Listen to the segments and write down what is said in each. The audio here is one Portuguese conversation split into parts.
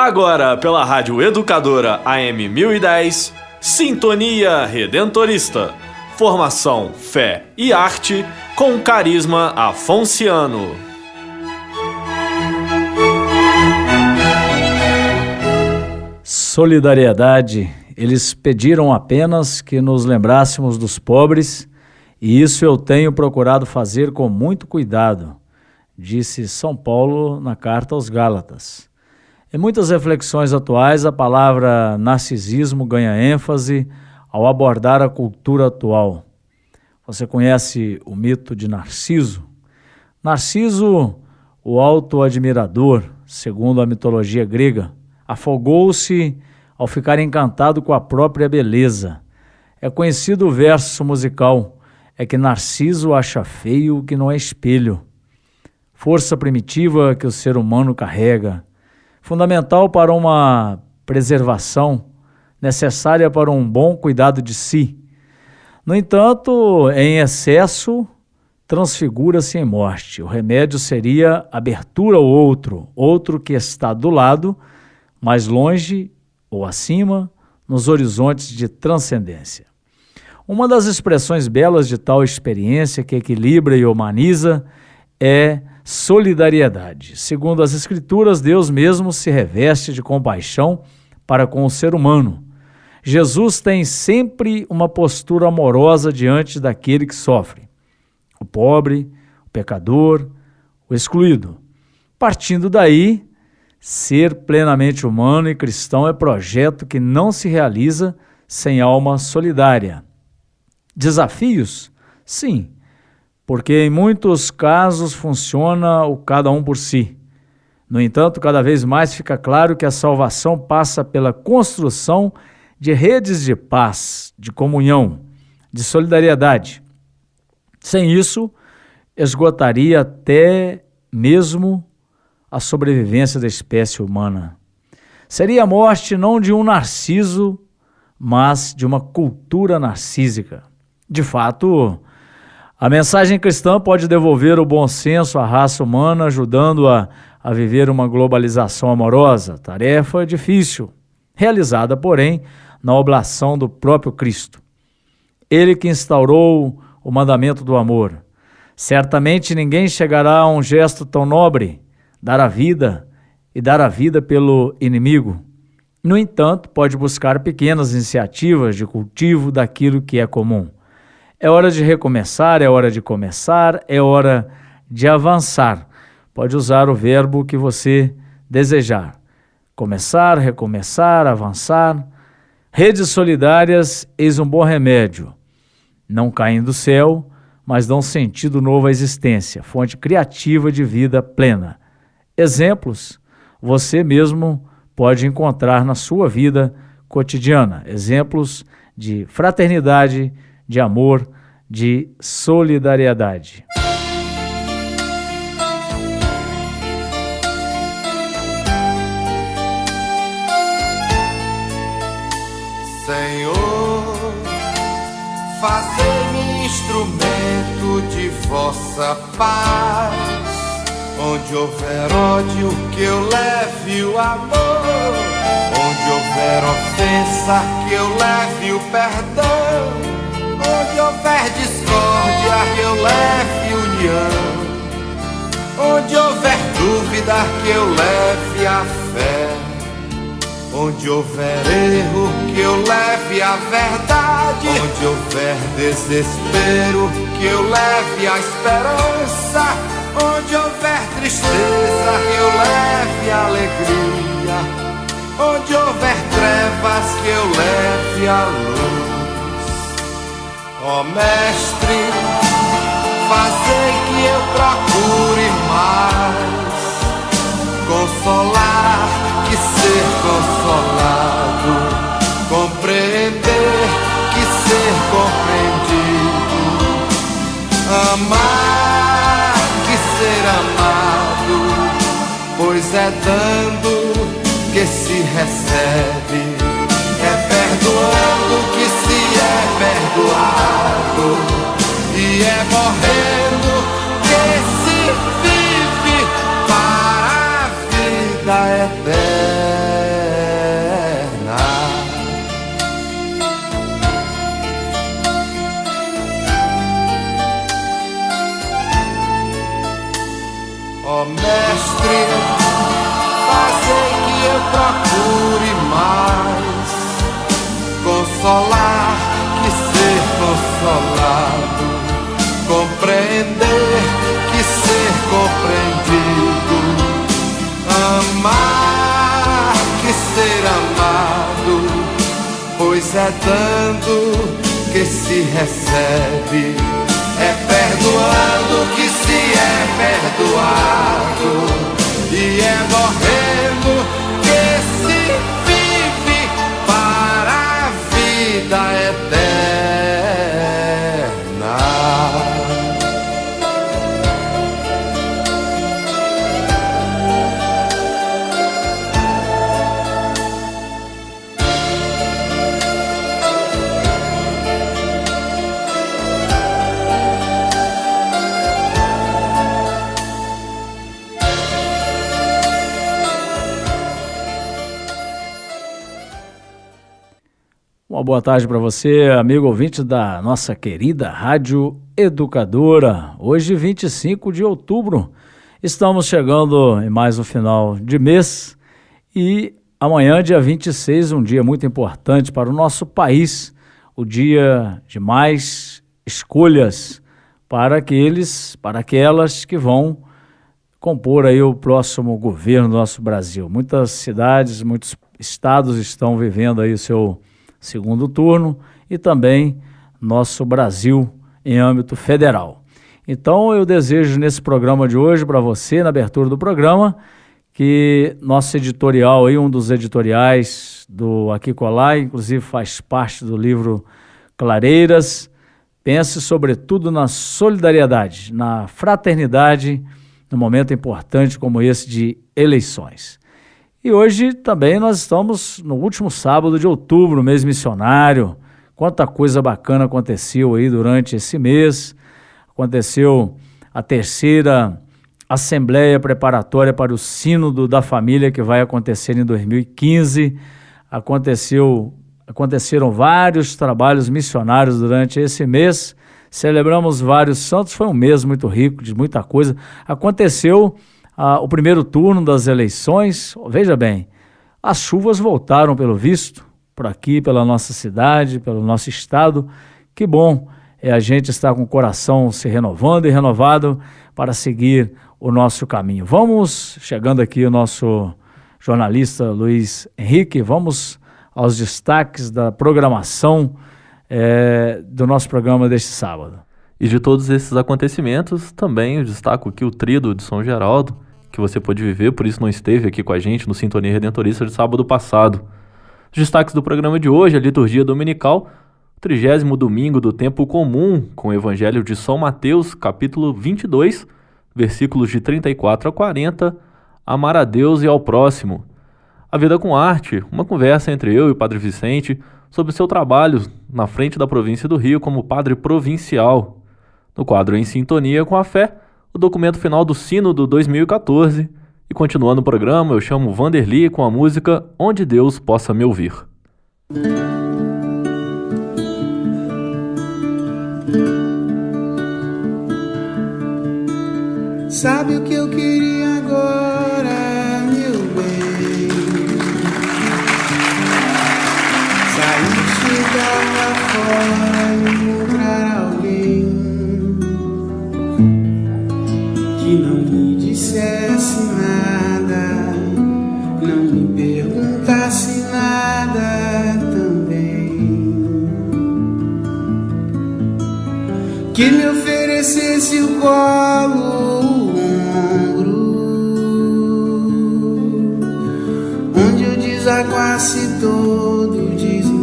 Agora, pela Rádio Educadora AM 1010, Sintonia Redentorista. Formação, fé e arte com carisma afonciano. Solidariedade. Eles pediram apenas que nos lembrássemos dos pobres, e isso eu tenho procurado fazer com muito cuidado, disse São Paulo na carta aos Gálatas. Em muitas reflexões atuais, a palavra narcisismo ganha ênfase ao abordar a cultura atual. Você conhece o mito de Narciso? Narciso, o autoadmirador, segundo a mitologia grega, afogou-se ao ficar encantado com a própria beleza. É conhecido o verso musical, é que Narciso acha feio o que não é espelho. Força primitiva que o ser humano carrega, fundamental para uma preservação, necessária para um bom cuidado de si. No entanto, em excesso, transfigura-se em morte. O remédio seria abertura ao outro que está do lado, mais longe ou acima, nos horizontes de transcendência. Uma das expressões belas de tal experiência que equilibra e humaniza é solidariedade. Segundo as Escrituras, Deus mesmo se reveste de compaixão para com o ser humano. Jesus tem sempre uma postura amorosa diante daquele que sofre, o pobre, o pecador, o excluído. Partindo daí, ser plenamente humano e cristão é projeto que não se realiza sem alma solidária. Desafios? Sim, porque em muitos casos funciona o cada um por si. No entanto, cada vez mais fica claro que a salvação passa pela construção de redes de paz, de comunhão, de solidariedade. Sem isso, esgotaria até mesmo a sobrevivência da espécie humana. Seria a morte não de um narciso, mas de uma cultura narcísica. De fato, a mensagem cristã pode devolver o bom senso à raça humana, ajudando-a a viver uma globalização amorosa. Tarefa difícil, realizada, porém, na oblação do próprio Cristo. Ele que instaurou o mandamento do amor. Certamente ninguém chegará a um gesto tão nobre, dar a vida e dar a vida pelo inimigo. No entanto, pode buscar pequenas iniciativas de cultivo daquilo que é comum. É hora de recomeçar, é hora de começar, é hora de avançar. Pode usar o verbo que você desejar. Começar, recomeçar, avançar. Redes solidárias, eis um bom remédio. Não caem do céu, mas dão sentido novo à existência, fonte criativa de vida plena. Exemplos você mesmo pode encontrar na sua vida cotidiana. Exemplos de fraternidade, de amor, de solidariedade. Senhor, fazei-me instrumento de vossa paz. Onde houver ódio, que eu leve o amor. Onde houver ofensa, que eu leve o perdão. Onde houver discórdia, que eu leve união. Onde houver dúvida, que eu leve a fé. Onde houver erro, que eu leve a verdade. Onde houver desespero, que eu leve a esperança. Onde houver tristeza, que eu leve a alegria. Onde houver trevas, que eu leve a luz. Ó Mestre, fazei que eu procure mais consolar que ser consolado, compreender que ser compreendido, amar que ser amado, pois é dando que se recebe, é perdoando que se é perdoado, e é morrendo que se vive para a vida eterna. Ó mestre, fazei que eu procure mais consolar que ser consolado, compreender que ser compreendido, amar que ser amado, pois é dando que se recebe, é perdoando que se é perdoado, e é morrendo que se vive para a vida eterna. Uma boa tarde para você, amigo ouvinte da nossa querida Rádio Educadora. Hoje, 25 de outubro, estamos chegando em mais um final de mês e amanhã, dia 26, um dia muito importante para o nosso país, o dia de mais escolhas para aquelas que vão compor aí o próximo governo do nosso Brasil. Muitas cidades, muitos estados estão vivendo aí o seu segundo turno e também nosso Brasil em âmbito federal. Então eu desejo nesse programa de hoje para você, na abertura do programa, que nosso editorial aí, um dos editoriais do Aqui Colar, inclusive faz parte do livro Clareiras, pense sobretudo na solidariedade, na fraternidade, num momento importante como esse de eleições. E hoje também nós estamos no último sábado de outubro, mês missionário. Quanta coisa bacana aconteceu aí durante esse mês. Aconteceu a terceira Assembleia Preparatória para o Sínodo da Família, que vai acontecer em 2015. Aconteceram vários trabalhos missionários durante esse mês. Celebramos vários santos, foi um mês muito rico, de muita coisa. Aconteceu o primeiro turno das eleições. Veja bem, as chuvas voltaram pelo visto, por aqui, pela nossa cidade, pelo nosso estado. Que bom a gente estar com o coração se renovando e renovado para seguir o nosso caminho. Vamos, chegando aqui o nosso jornalista Luiz Henrique, vamos aos destaques da programação do nosso programa deste sábado. E de todos esses acontecimentos, também eu destaco aqui o Tríduo de São Geraldo, que você pôde viver, por isso não esteve aqui com a gente no Sintonia Redentorista de sábado passado. Os destaques do programa de hoje, a liturgia dominical, o 30º domingo do tempo comum, com o Evangelho de São Mateus, capítulo 22, versículos de 34 a 40, amar a Deus e ao próximo. A Vida com Arte, uma conversa entre eu e o Padre Vicente sobre seu trabalho na frente da província do Rio como padre provincial. No quadro Em Sintonia com a Fé, o documento final do Sínodo 2014. E continuando o programa, eu chamo Vanderly com a música Onde Deus Possa Me Ouvir. Sabe o que eu queria agora, meu bem? Sair, chegar lá fora e encontrar alguém que não me dissesse nada, não me perguntasse nada também, que me oferecesse o colo, o ombro, onde eu desaguasse todo desengano.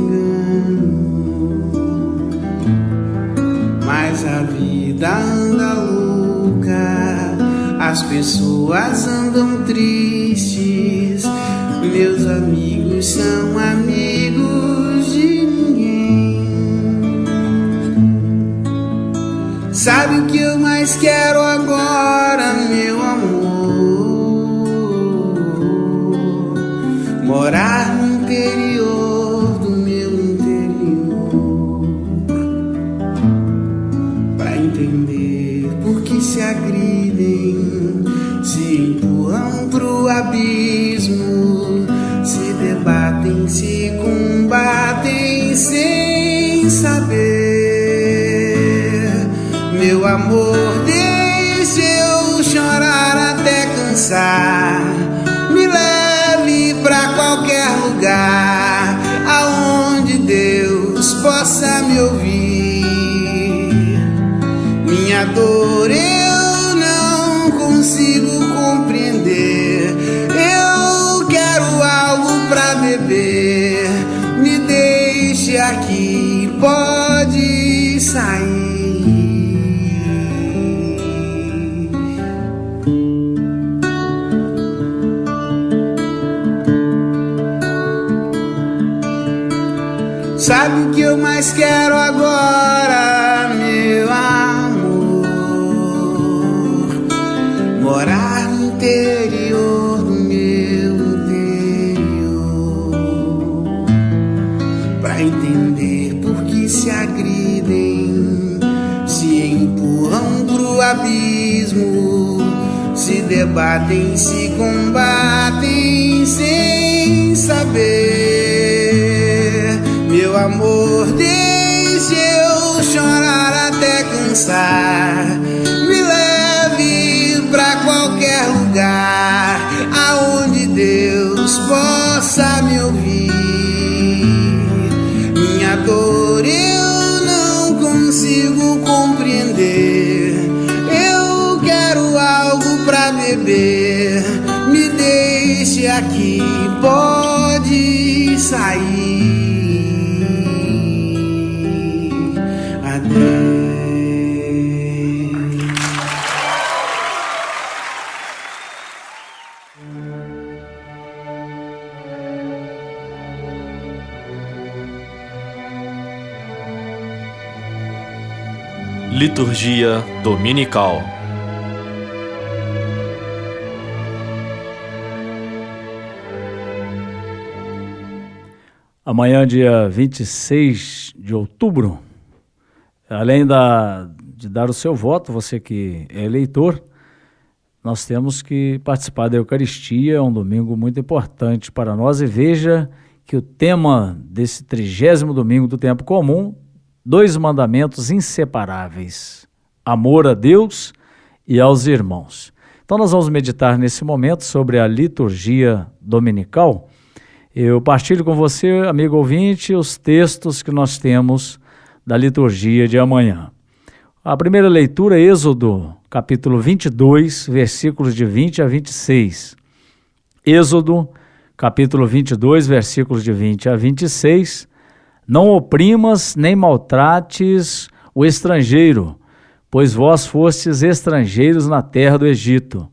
Mas a vida anda louca, as pessoas andam tristes, meus amigos são amigos de ninguém. Sabe o que eu mais quero agora, meu amor? Morar no interior do meu interior, pra entender por que que se agridem, se empurram pro abismo, se debatem, se combatem sem saber. Meu amor, deixe eu chorar até cansar, me leve pra qualquer lugar aonde Deus possa me ouvir. Minha dor eu não consigo compreender, eu quero algo pra beber, me deixe aqui, pode sair. Sabe o que eu mais quero agora, meu amor? Morar no interior do meu interior, pra entender por que se agridem, se empurram pro abismo, se debatem, se combatem sem saber. Meu amor, deixe eu chorar até cansar, me leve pra qualquer lugar aonde Deus possa me ouvir. Minha dor eu não consigo compreender, eu quero algo pra beber, me deixe aqui, pode sair. Liturgia Dominical. Amanhã, dia 26 de outubro, além de dar o seu voto, você que é eleitor, nós temos que participar da Eucaristia, é um domingo muito importante para nós, e veja que o tema desse 30º domingo do tempo comum, 2 mandamentos inseparáveis: amor a Deus e aos irmãos. Então nós vamos meditar nesse momento sobre a liturgia dominical. Eu partilho com você, amigo ouvinte, os textos que nós temos da liturgia de amanhã. A primeira leitura é Êxodo, capítulo 22, versículos de 20 a 26. Êxodo, capítulo 22, versículos de 20 a 26. Não oprimas nem maltrates o estrangeiro, pois vós fostes estrangeiros na terra do Egito.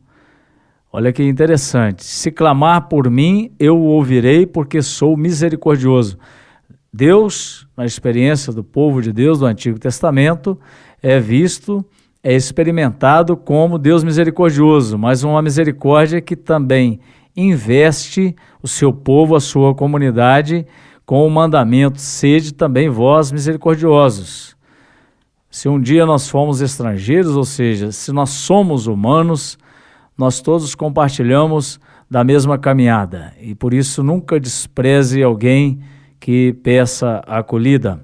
Olha que interessante. Se clamar por mim, eu o ouvirei, porque sou misericordioso. Deus, na experiência do povo de Deus do Antigo Testamento, é visto, é experimentado como Deus misericordioso, mas uma misericórdia que também investe o seu povo, a sua comunidade, com o mandamento: sede também vós misericordiosos. Se um dia nós fomos estrangeiros, ou seja, se nós somos humanos, nós todos compartilhamos da mesma caminhada, e por isso nunca despreze alguém que peça acolhida.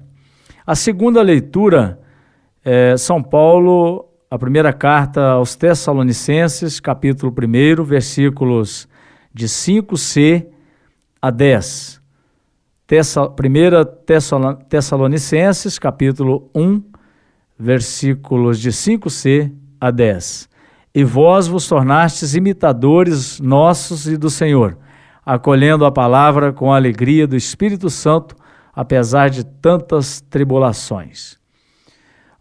A segunda leitura é São Paulo, a primeira carta aos Tessalonicenses, capítulo 1, versículos de 5c a 10. 1 Tessalonicenses, capítulo 1, versículos de 5c a 10. E vós vos tornastes imitadores nossos e do Senhor, acolhendo a palavra com a alegria do Espírito Santo, apesar de tantas tribulações.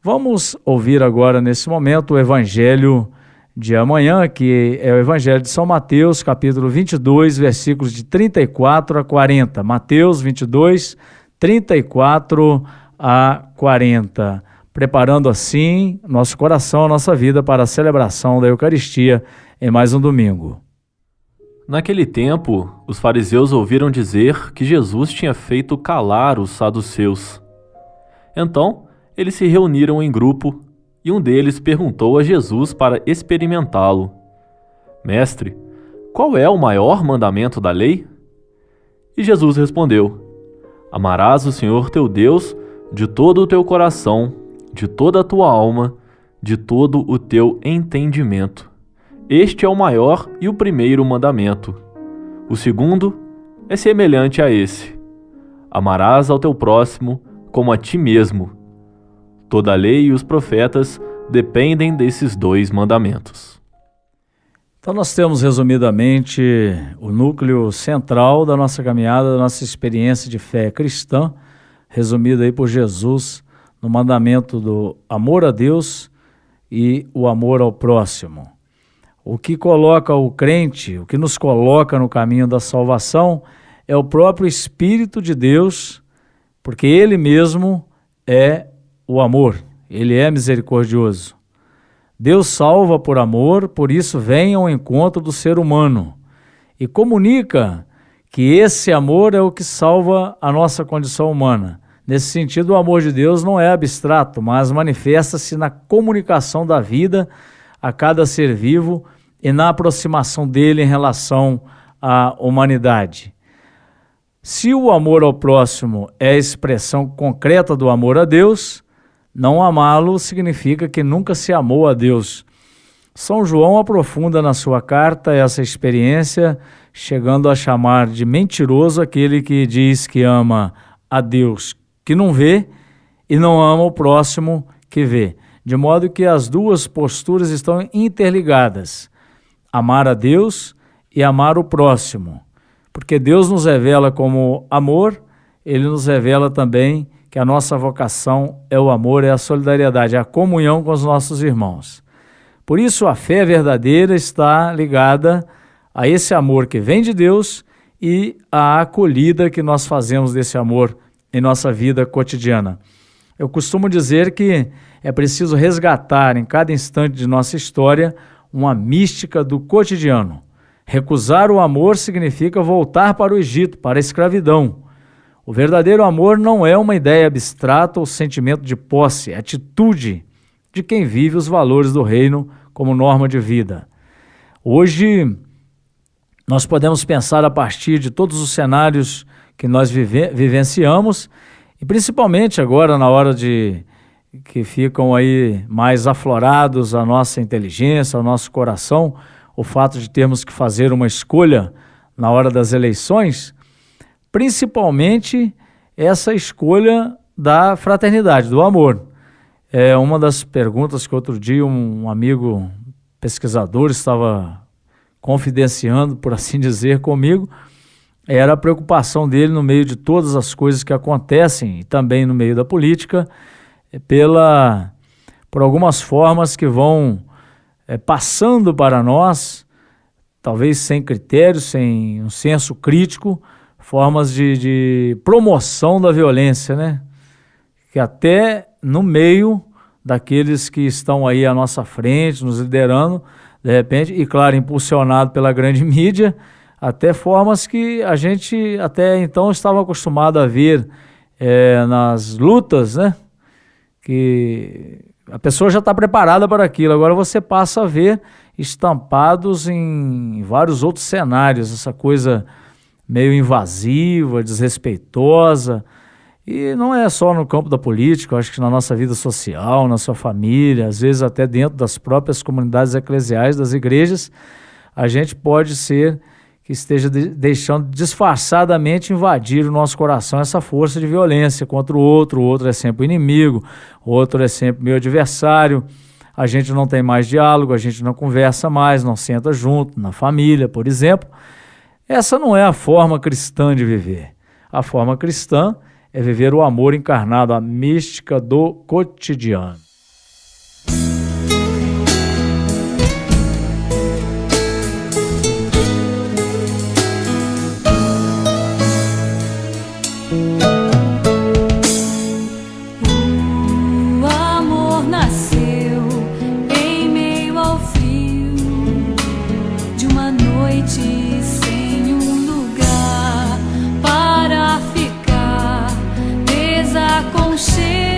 Vamos ouvir agora, nesse momento, o Evangelho de amanhã, que é o Evangelho de São Mateus, capítulo 22, versículos de 34 a 40. Mateus 22, 34 a 40. Preparando assim nosso coração, nossa vida para a celebração da Eucaristia em mais um domingo. Naquele tempo, os fariseus ouviram dizer que Jesus tinha feito calar os saduceus. Então, eles se reuniram em grupo e um deles perguntou a Jesus para experimentá-lo: Mestre, qual é o maior mandamento da lei? E Jesus respondeu: Amarás o Senhor teu Deus de todo o teu coração, de toda a tua alma, de todo o teu entendimento. Este é o maior e o primeiro mandamento. O segundo é semelhante a esse: amarás ao teu próximo como a ti mesmo. Toda a lei e os profetas dependem desses dois mandamentos. Então nós temos resumidamente o núcleo central da nossa caminhada, da nossa experiência de fé cristã, resumida aí por Jesus no mandamento do amor a Deus e o amor ao próximo. O que coloca o crente, o que nos coloca no caminho da salvação é o próprio Espírito de Deus, porque Ele mesmo é o amor, Ele é misericordioso. Deus salva por amor, por isso vem ao encontro do ser humano e comunica que esse amor é o que salva a nossa condição humana. Nesse sentido, o amor de Deus não é abstrato, mas manifesta-se na comunicação da vida a cada ser vivo e na aproximação dele em relação à humanidade. Se o amor ao próximo é a expressão concreta do amor a Deus, não amá-lo significa que nunca se amou a Deus. São João aprofunda na sua carta essa experiência, chegando a chamar de mentiroso aquele que diz que ama a Deus que não vê e não ama o próximo que vê. De modo que as duas posturas estão interligadas: amar a Deus e amar o próximo. Porque Deus nos revela como amor, Ele nos revela também que a nossa vocação é o amor, é a solidariedade, é a comunhão com os nossos irmãos. Por isso a fé verdadeira está ligada a esse amor que vem de Deus e a acolhida que nós fazemos desse amor em nossa vida cotidiana. Eu costumo dizer que é preciso resgatar em cada instante de nossa história uma mística do cotidiano. Recusar o amor significa voltar para o Egito, para a escravidão. O verdadeiro amor não é uma ideia abstrata ou sentimento de posse, é atitude de quem vive os valores do reino como norma de vida. Hoje, nós podemos pensar a partir de todos os cenários que nós vivenciamos, e principalmente agora na hora de que ficam aí mais aflorados a nossa inteligência, o nosso coração, o fato de termos que fazer uma escolha na hora das eleições, principalmente essa escolha da fraternidade, do amor. É uma das perguntas que outro dia um amigo pesquisador estava confidenciando, por assim dizer, comigo, era a preocupação dele no meio de todas as coisas que acontecem e também no meio da política, por algumas formas que vão passando para nós, talvez sem critério, sem um senso crítico, formas de promoção da violência, né? Que até no meio daqueles que estão aí à nossa frente, nos liderando, de repente, e claro, impulsionado pela grande mídia, até formas que a gente até então estava acostumado a ver nas lutas, né? Que a pessoa já está preparada para aquilo, agora você passa a ver estampados em vários outros cenários, essa coisa meio invasiva, desrespeitosa, e não é só no campo da política, eu acho que na nossa vida social, na sua família, às vezes até dentro das próprias comunidades eclesiais, das igrejas, a gente pode ser que esteja deixando disfarçadamente invadir o nosso coração essa força de violência contra o outro é sempre o inimigo, o outro é sempre meu adversário, a gente não tem mais diálogo, a gente não conversa mais, não senta junto, na família, por exemplo. Essa não é a forma cristã de viver. A forma cristã é viver o amor encarnado, a mística do cotidiano. Aconchego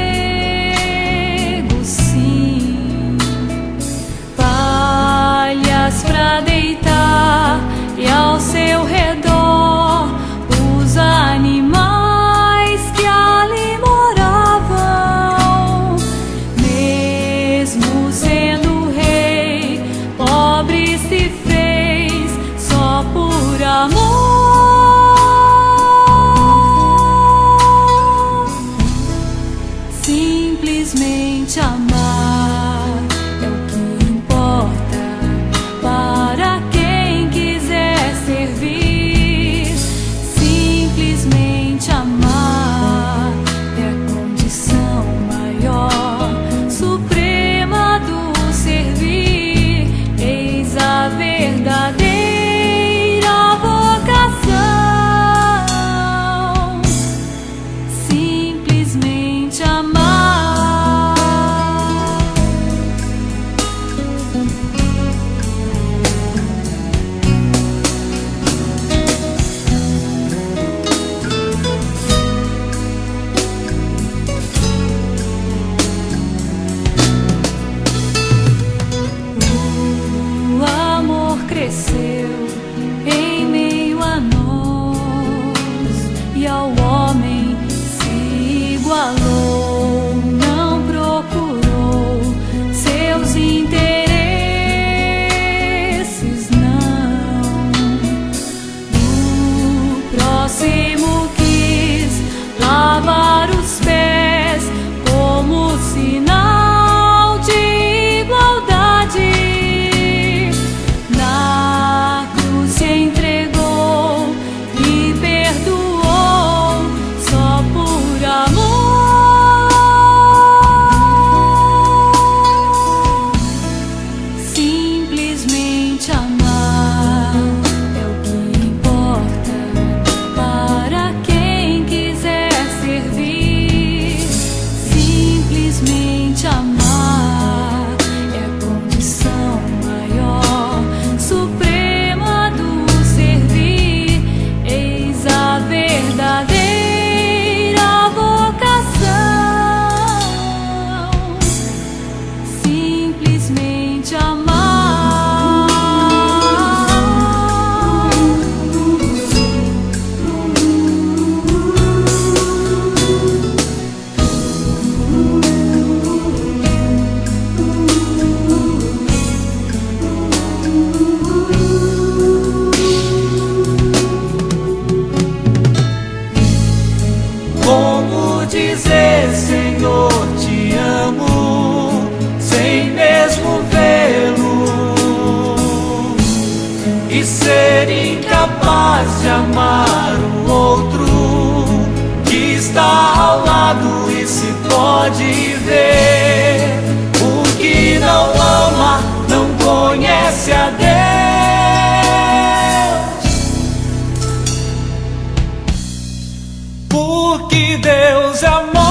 pode ver. O que não ama não conhece a Deus. Porque Deus é amor.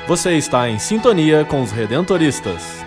Você está em sintonia com os Redentoristas.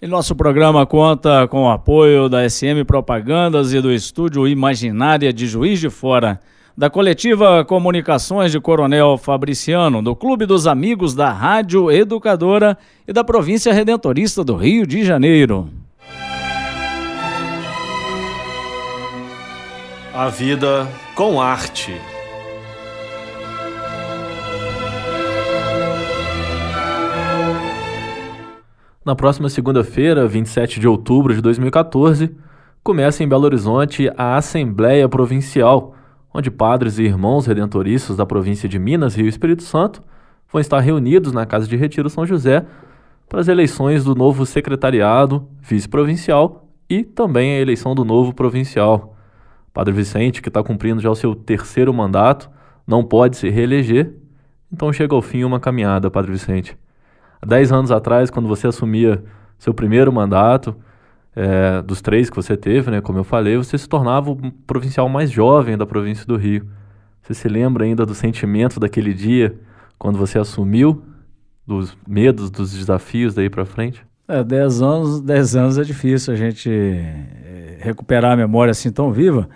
E nosso programa conta com o apoio da SM Propagandas e do Estúdio Imaginária de Juiz de Fora, da Coletiva Comunicações de Coronel Fabriciano, do Clube dos Amigos da Rádio Educadora e da Província Redentorista do Rio de Janeiro. A vida com arte. Na próxima segunda-feira, 27 de outubro de 2014, começa em Belo Horizonte a Assembleia Provincial, onde padres e irmãos redentoristas da província de Minas, Rio e Espírito Santo vão estar reunidos na Casa de Retiro São José para as eleições do novo secretariado vice-provincial e também a eleição do novo provincial. Padre Vicente, que está cumprindo já o seu terceiro mandato, não pode se reeleger, então chega ao fim uma caminhada, Padre Vicente. Há 10 anos atrás, quando você assumia seu primeiro mandato, dos 3 que você teve, né, como eu falei, você se tornava o provincial mais jovem da província do Rio. Você se lembra ainda do sentimento daquele dia, quando você assumiu, dos medos, dos desafios daí para frente? 10 anos é difícil a gente recuperar a memória assim tão viva,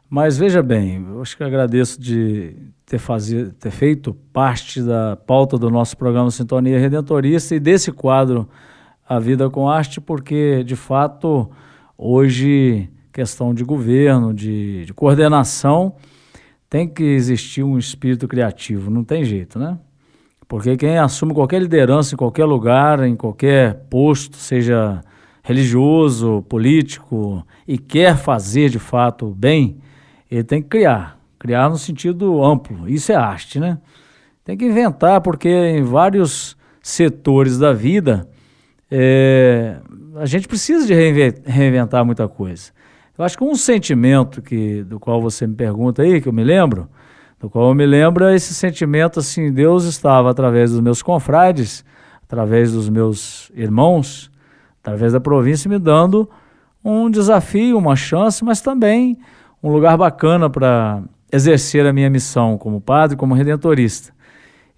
mas veja bem, eu acho que eu agradeço de ter feito parte da pauta do nosso programa Sintonia Redentorista e desse quadro A Vida com Arte, porque, de fato, hoje, questão de governo, de coordenação, tem que existir um espírito criativo, não tem jeito, né? Porque quem assume qualquer liderança em qualquer lugar, em qualquer posto, seja religioso, político, e quer fazer, de fato, bem, ele tem que criar no sentido amplo, isso é arte, né? Tem que inventar, porque em vários setores da vida, a gente precisa de reinventar muita coisa. Eu acho que um sentimento do qual você me pergunta aí, que eu me lembro, é esse sentimento assim, Deus estava através dos meus confrades, através dos meus irmãos, através da província, me dando um desafio, uma chance, mas também um lugar bacana para exercer a minha missão como padre, como redentorista.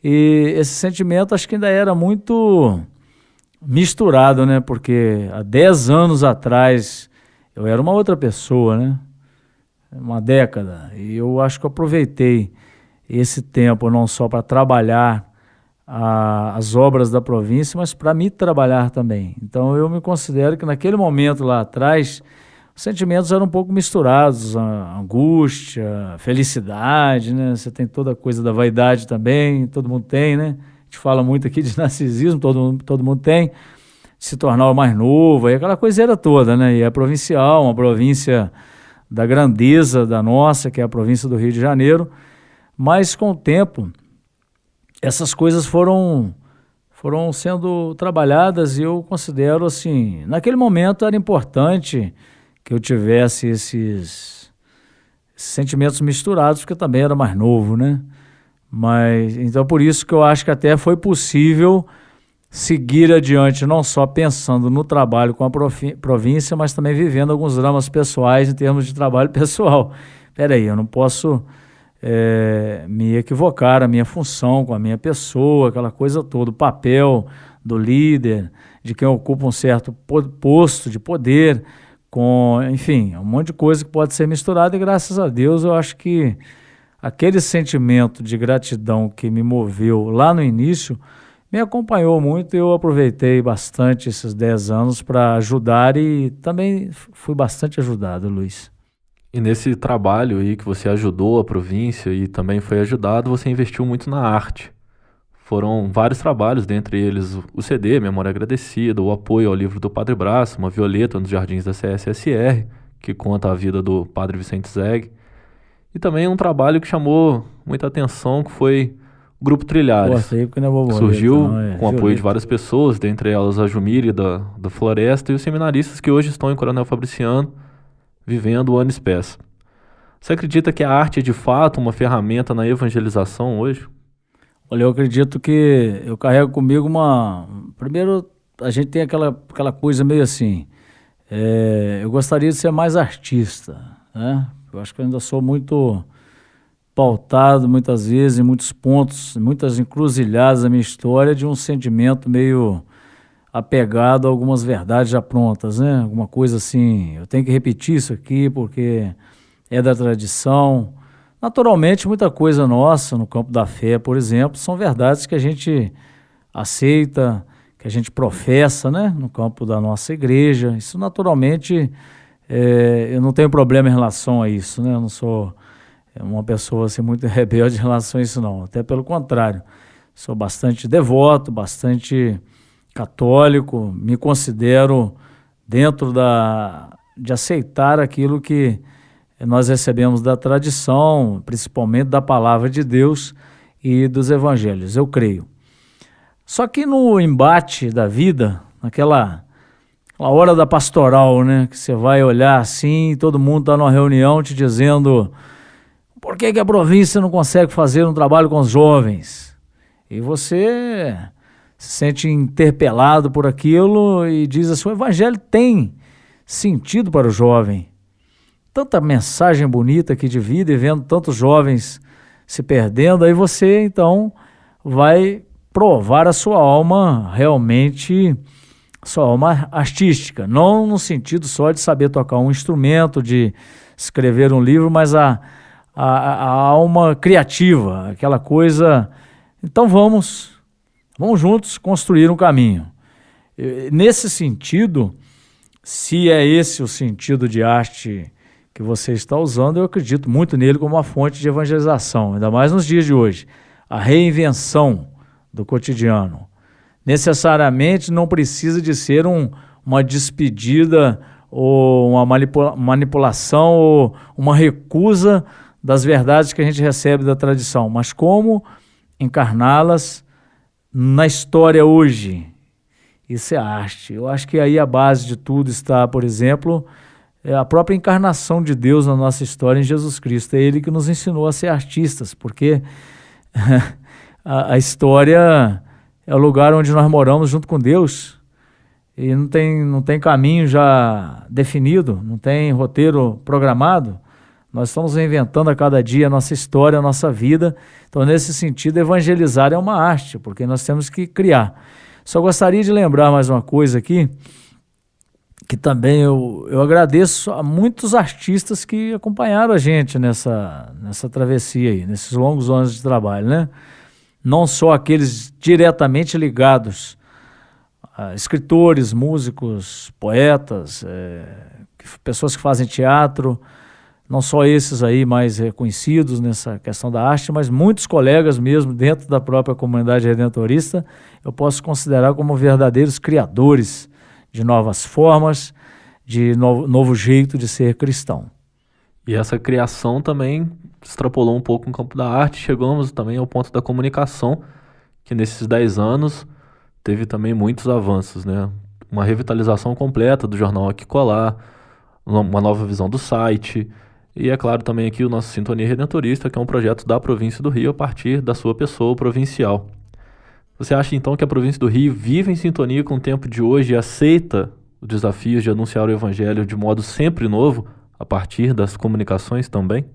E esse sentimento acho que ainda era muito misturado, né? Porque há 10 anos atrás eu era uma outra pessoa, né? Uma década. E eu acho que eu aproveitei esse tempo não só para trabalhar as obras da província, mas para me trabalhar também. Então eu me considero que naquele momento lá atrás, os sentimentos eram um pouco misturados, a angústia, a felicidade, né? Você tem toda a coisa da vaidade também, todo mundo tem, né? A gente fala muito aqui de narcisismo, todo mundo tem, se tornar o mais novo, aí aquela coiseira toda, né? E é provincial, uma província da grandeza da nossa, que é a província do Rio de Janeiro, mas com o tempo, essas coisas foram sendo trabalhadas e eu considero assim, naquele momento era importante que eu tivesse esses sentimentos misturados, porque eu também era mais novo, né? Mas, então, por isso que eu acho que até foi possível seguir adiante, não só pensando no trabalho com a província, mas também vivendo alguns dramas pessoais em termos de trabalho pessoal. Peraí, eu não posso me equivocar, a minha função com a minha pessoa, aquela coisa toda, o papel do líder, de quem ocupa um certo posto de poder, enfim, um monte de coisa que pode ser misturada, e graças a Deus eu acho que aquele sentimento de gratidão que me moveu lá no início me acompanhou muito, e eu aproveitei bastante esses 10 anos para ajudar, e também fui bastante ajudado, Luiz. E nesse trabalho aí que você ajudou a província e também foi ajudado, você investiu muito na arte. Foram vários trabalhos, dentre eles o CD, Memória Agradecida, o apoio ao livro do Padre Brás, Uma Violeta nos Jardins da CSSR, que conta a vida do Padre Vicente Zeg. E também um trabalho que chamou muita atenção, que foi o Grupo Trilhares. Que surgiu com o apoio de várias pessoas, dentre elas a Jumire da Floresta e os seminaristas que hoje estão em Coronel Fabriciano, vivendo o Ano Espécie. Você acredita que a arte é de fato uma ferramenta na evangelização hoje? Olha, eu acredito que eu carrego comigo Primeiro, a gente tem aquela coisa meio assim, eu gostaria de ser mais artista, né? Eu acho que eu ainda sou muito pautado, muitas vezes, em muitos pontos, muitas encruzilhadas da minha história, de um sentimento meio apegado a algumas verdades já prontas, né? Alguma coisa assim, eu tenho que repetir isso aqui porque é da tradição. Naturalmente, muita coisa nossa no campo da fé, por exemplo, são verdades que a gente aceita, que a gente professa, né? No campo da nossa igreja. Isso, naturalmente, eu não tenho problema em relação a isso, né? Eu não sou uma pessoa assim, muito rebelde em relação a isso, não. Até pelo contrário, sou bastante devoto, bastante católico, me considero dentro de aceitar aquilo que nós recebemos da tradição, principalmente da palavra de Deus e dos evangelhos, eu creio. Só que no embate da vida, naquela hora da pastoral, né, que você vai olhar assim, todo mundo está numa reunião te dizendo por que a província não consegue fazer um trabalho com os jovens? E você se sente interpelado por aquilo e diz assim, o evangelho tem sentido para o jovem. Tanta mensagem bonita aqui de vida, e vendo tantos jovens se perdendo, aí você então vai provar a sua alma realmente, sua alma artística, não no sentido só de saber tocar um instrumento, de escrever um livro, mas a alma criativa, aquela coisa. Então vamos juntos construir um caminho. Nesse sentido, se é esse o sentido de arte que você está usando, eu acredito muito nele como uma fonte de evangelização, ainda mais nos dias de hoje. A reinvenção do cotidiano. Necessariamente não precisa de ser uma despedida ou uma manipulação ou uma recusa das verdades que a gente recebe da tradição, mas como encarná-las na história hoje. Isso é arte. Eu acho que aí a base de tudo está, por exemplo, a própria encarnação de Deus na nossa história em Jesus Cristo. É Ele que nos ensinou a ser artistas, porque a história é o lugar onde nós moramos junto com Deus, e não tem caminho já definido, não tem roteiro programado. Nós estamos reinventando a cada dia a nossa história, a nossa vida. Então, nesse sentido, evangelizar é uma arte, porque nós temos que criar. Só gostaria de lembrar mais uma coisa aqui, que também eu agradeço a muitos artistas que acompanharam a gente nessa travessia aí, nesses longos anos de trabalho, né? Não só aqueles diretamente ligados a escritores, músicos, poetas, pessoas que fazem teatro, não só esses aí mais reconhecidos nessa questão da arte, mas muitos colegas mesmo dentro da própria comunidade redentorista, eu posso considerar como verdadeiros criadores de novas formas, de novo jeito de ser cristão. E essa criação também extrapolou um pouco no campo da arte, chegamos também ao ponto da comunicação, que nesses 10 anos teve também muitos avanços, né? Uma revitalização completa do jornal Aqui Colar, uma nova visão do site, E é claro também aqui o nosso Sintonia Redentorista, que é um projeto da província do Rio a partir da sua pessoa provincial. Você acha então que a província do Rio vive em sintonia com o tempo de hoje e aceita os desafios de anunciar o evangelho de modo sempre novo, a partir das comunicações também?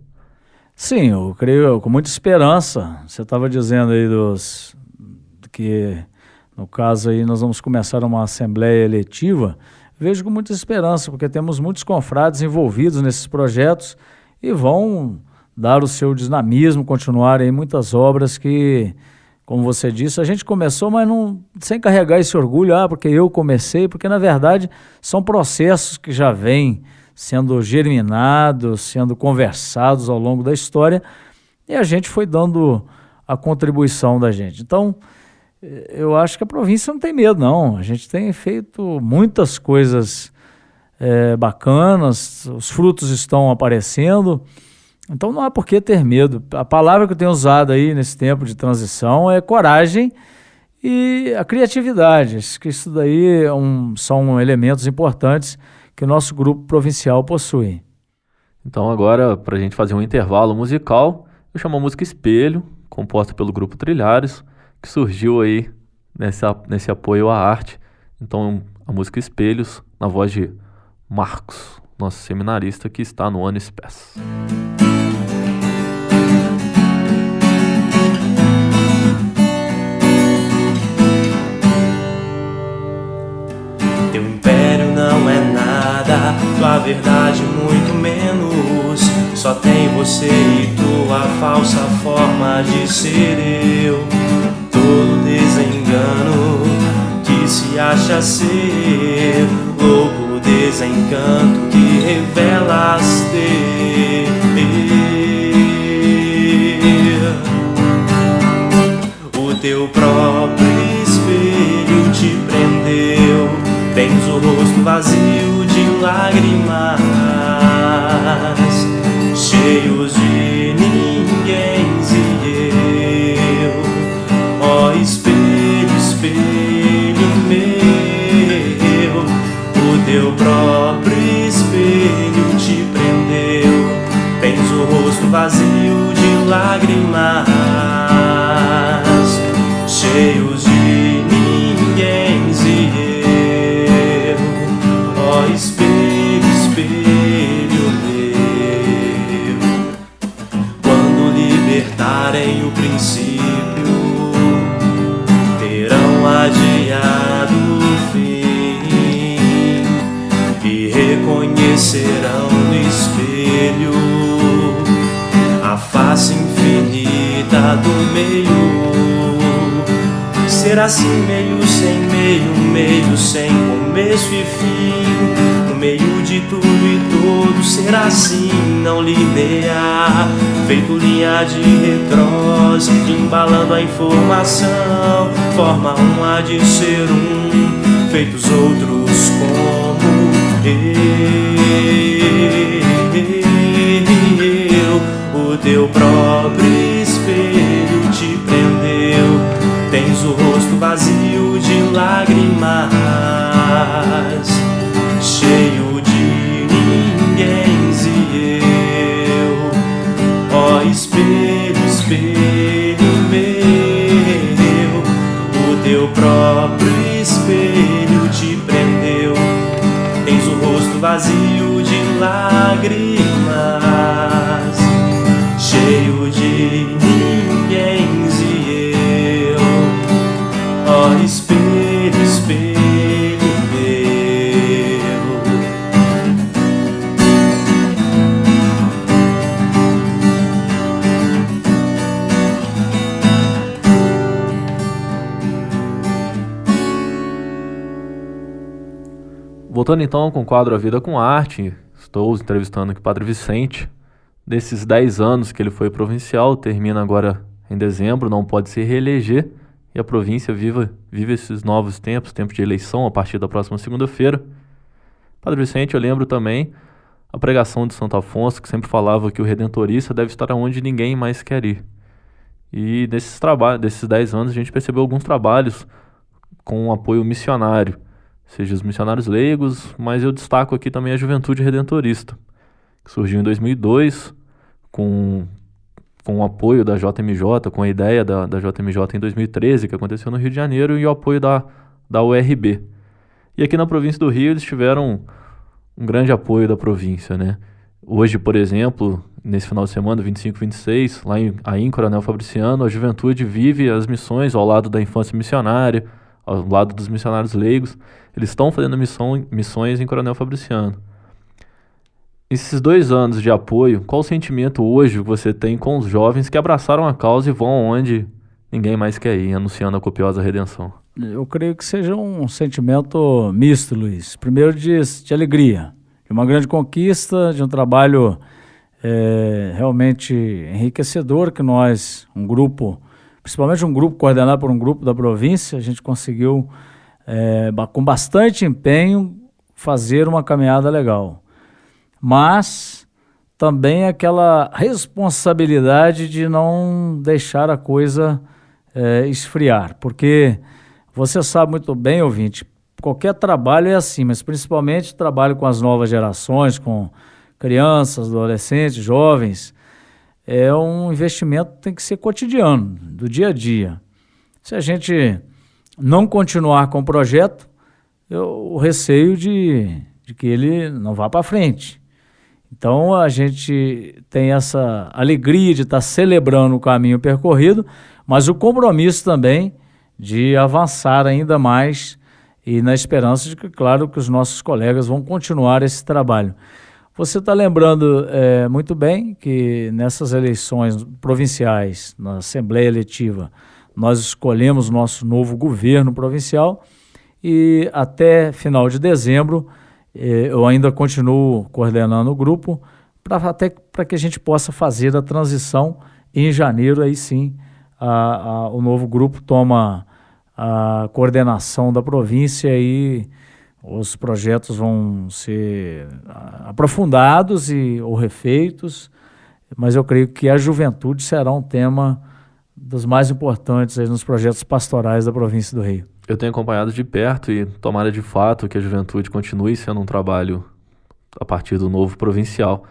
Sim, eu creio com muita esperança. Você estava dizendo aí que, no caso aí, nós vamos começar uma assembleia eletiva. Vejo com muita esperança, porque temos muitos confrades envolvidos nesses projetos e vão dar o seu dinamismo, continuar aí muitas obras que, como você disse, a gente começou, mas não, sem carregar esse orgulho, porque eu comecei, porque na verdade são processos que já vêm sendo germinados, sendo conversados ao longo da história, e a gente foi dando a contribuição da gente. Então, eu acho que a província não tem medo, não. A gente tem feito muitas coisas bacanas, os frutos estão aparecendo, então não há por que ter medo. A palavra que eu tenho usado aí nesse tempo de transição é coragem e a criatividade. Acho que isso daí são elementos importantes que o nosso grupo provincial possui. Então agora, para a gente fazer um intervalo musical, eu chamo a música Espelho, composta pelo grupo Trilhares, que surgiu aí nesse apoio à arte. Então a música Espelhos, na voz de Marcos, nosso seminarista que está no ano Espés. Teu império não é nada, tua verdade muito menos. Só tem você e tua falsa forma de ser eu. Todo desengano que se acha ser, louco desencanto que revelas ter. O teu próprio espelho te prendeu, tens o rosto vazio de lágrimas, cheios de ninguém e eu. Ó espelho, espelho meu, o teu próprio espelho te prendeu, tens o rosto vazio de lágrimas, cheios de ninguém e eu. Ó espelho, espelho meu, quando libertarem o princípio, terão adiado o fim e reconhecerão no espelho a face infinita do meio. Será assim meio sem começo e fim, no meio de tudo e todo. Será assim não linear, feito linha de retrós, embalando a informação, forma um há de ser um, feitos outros como eu. O teu próprio espelho te prendeu, tens o rosto vazio de lágrimas, cheio de ninguém e eu. Ó espelho, espelho meu, o teu próprio espelho te prendeu, tens o rosto vazio de lágrimas, cheio de ninguém e eu. Ó espelho, espelho meu. Voltando então com o quadro A Vida com Arte, estou entrevistando aqui o Padre Vicente. Desses 10 anos que ele foi provincial, termina agora em dezembro, não pode se reeleger, e a província vive esses novos tempos de eleição a partir da próxima segunda-feira. Padre Vicente, eu lembro também a pregação de Santo Afonso, que sempre falava que o redentorista deve estar onde ninguém mais quer ir. E desses 10 anos a gente percebeu alguns trabalhos com apoio missionário, seja os missionários leigos, mas eu destaco aqui também a juventude redentorista, que surgiu em 2002 com o apoio da JMJ, com a ideia da JMJ em 2013, que aconteceu no Rio de Janeiro, e o apoio da URB. E aqui na província do Rio eles tiveram um grande apoio da província, né? Hoje, por exemplo, nesse final de semana, 25 e 26, aí em Coronel Fabriciano, a juventude vive as missões ao lado da infância missionária, ao lado dos missionários leigos. Eles estão fazendo missões em Coronel Fabriciano. Esses 2 anos de apoio, qual o sentimento hoje que você tem com os jovens que abraçaram a causa e vão onde ninguém mais quer ir, anunciando a copiosa redenção? Eu creio que seja um sentimento misto, Luiz. Primeiro de alegria, de uma grande conquista, de um trabalho realmente enriquecedor que nós, um grupo, principalmente um grupo coordenado por um grupo da província, a gente conseguiu, com bastante empenho, fazer uma caminhada legal. Mas também aquela responsabilidade de não deixar a coisa esfriar, porque você sabe muito bem, ouvinte, qualquer trabalho é assim, mas principalmente trabalho com as novas gerações, com crianças, adolescentes, jovens, é um investimento que tem que ser cotidiano, do dia a dia. Se a gente não continuar com o projeto, eu receio de que ele não vá para frente. Então a gente tem essa alegria de estar celebrando o caminho percorrido, mas o compromisso também de avançar ainda mais e na esperança de que, claro, que os nossos colegas vão continuar esse trabalho. Você está lembrando muito bem que nessas eleições provinciais, na Assembleia Eletiva, nós escolhemos nosso novo governo provincial e até final de dezembro eu ainda continuo coordenando o grupo para que a gente possa fazer a transição e em janeiro, aí sim, o novo grupo toma a coordenação da província e os projetos vão ser aprofundados ou refeitos, mas eu creio que a juventude será um tema dos mais importantes aí nos projetos pastorais da província do Rio. Eu tenho acompanhado de perto e tomara de fato que a juventude continue sendo um trabalho a partir do novo provincial.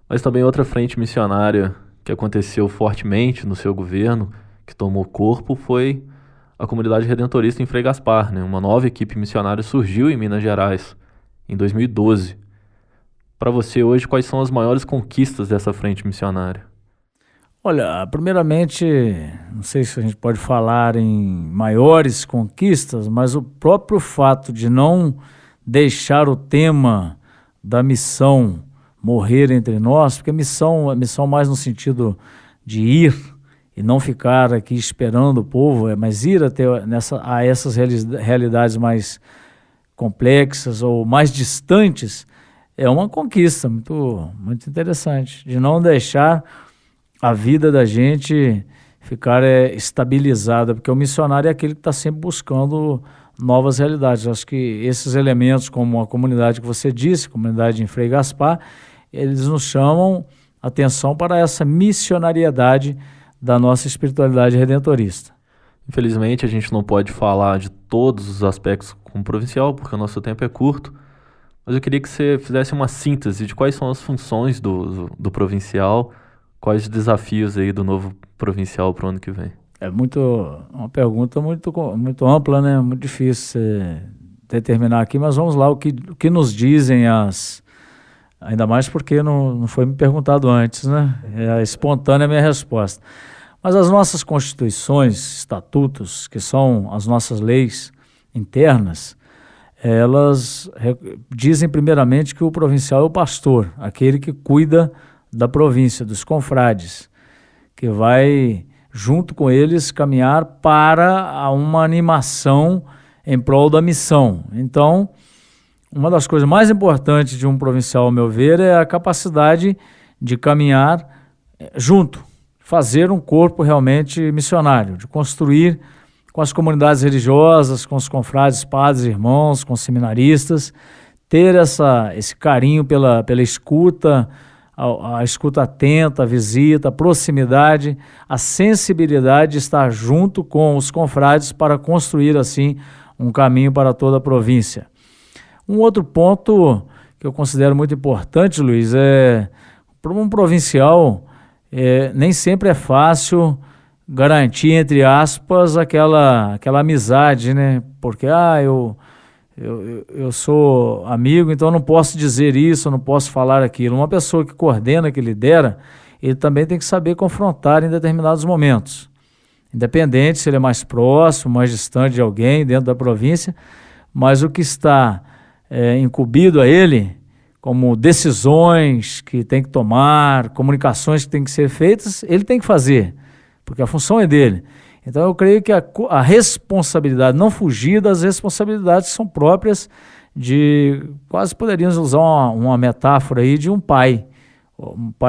Mas também outra frente missionária que aconteceu fortemente no seu governo, que tomou corpo, foi a comunidade redentorista em Frei Gaspar, né? Uma nova equipe missionária surgiu em Minas Gerais em 2012. Para você hoje, quais são as maiores conquistas dessa frente missionária? Olha, primeiramente, não sei se a gente pode falar em maiores conquistas, mas o próprio fato de não deixar o tema da missão morrer entre nós, porque a missão mais no sentido de ir e não ficar aqui esperando o povo, mas ir até a essas realidades mais complexas ou mais distantes, é uma conquista muito, muito interessante, de não deixar a vida da gente ficar estabilizada, porque o missionário é aquele que está sempre buscando novas realidades. Acho que esses elementos, como a comunidade que você disse, a comunidade em Frei Gaspar, eles nos chamam atenção para essa missionariedade da nossa espiritualidade redentorista. Infelizmente, a gente não pode falar de todos os aspectos como provincial, porque o nosso tempo é curto, mas eu queria que você fizesse uma síntese de quais são as funções do provincial, quais os desafios aí do novo provincial para o ano que vem. É uma pergunta muito ampla, né? Muito difícil determinar aqui, mas vamos lá, o que nos dizem ainda mais porque não foi me perguntado antes, né? É espontânea a minha resposta. Mas as nossas constituições, estatutos, que são as nossas leis internas, elas dizem primeiramente que o provincial é o pastor, aquele que cuida da província, dos confrades, que vai, junto com eles, caminhar para uma animação em prol da missão. Então, uma das coisas mais importantes de um provincial, ao meu ver, é a capacidade de caminhar junto, fazer um corpo realmente missionário, de construir com as comunidades religiosas, com os confrades, padres, irmãos, com os seminaristas, ter esse carinho pela escuta, a escuta atenta, a visita, a proximidade, a sensibilidade de estar junto com os confrades para construir assim um caminho para toda a província. Um outro ponto que eu considero muito importante, Luiz, é para um provincial, nem sempre é fácil garantir, entre aspas, aquela amizade, né? Porque, eu sou amigo, então eu não posso dizer isso, eu não posso falar aquilo. Uma pessoa que coordena, que lidera, ele também tem que saber confrontar em determinados momentos. Independente se ele é mais próximo, mais distante de alguém dentro da província, mas o que está incumbido a ele, como decisões que tem que tomar, comunicações que têm que ser feitas, ele tem que fazer, porque a função é dele. Então eu creio que a responsabilidade, não fugir das responsabilidades que são próprias de, quase poderíamos usar uma metáfora aí de um pai